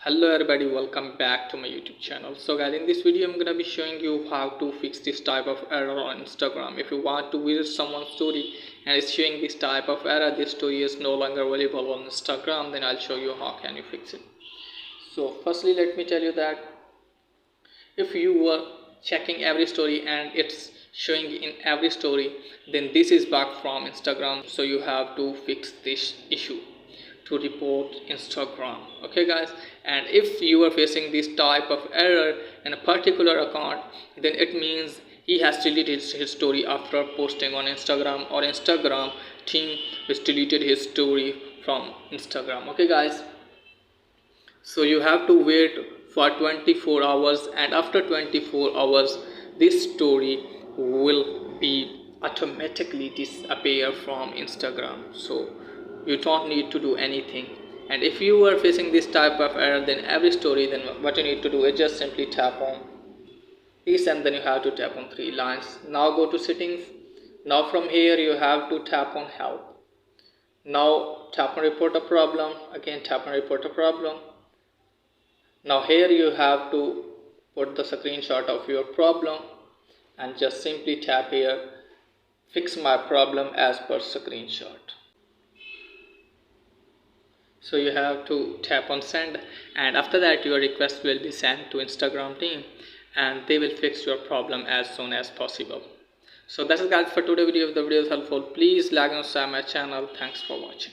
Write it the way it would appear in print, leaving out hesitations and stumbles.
Hello everybody, welcome back to my YouTube channel. So guys, in this video I'm gonna be showing you how to fix this type of error on Instagram. If you want to visit someone's story and it's showing this type of error, this story is no longer available on Instagram, then I'll show you how can you fix it. So firstly, let me tell you that if you were checking every story and it's showing in every story, then this is bug from Instagram. So you have to fix this issue to report Instagram. Okay guys, and if you are facing this type of error in a particular account, then it means he has deleted his story after posting on Instagram, or Instagram team has deleted his story from Instagram. Okay guys, so you have to wait for 24 hours, and after 24 hours this story will be automatically disappear from Instagram. So you don't need to do anything. And if you are facing this type of error, then every story, then what you need to do is just simply tap on this, and then you have to tap on three lines. Now go to settings. Now from here you have to tap on help. Now tap on report a problem. Again tap on report a problem. Now here you have to put the screenshot of your problem and just simply tap here, fix my problem as per screenshot. So you have to tap on send, and after that your request will be sent to Instagram team and they will fix your problem as soon as possible. So that's it guys for today's video. If the video is helpful, please like and subscribe my channel. Thanks for watching.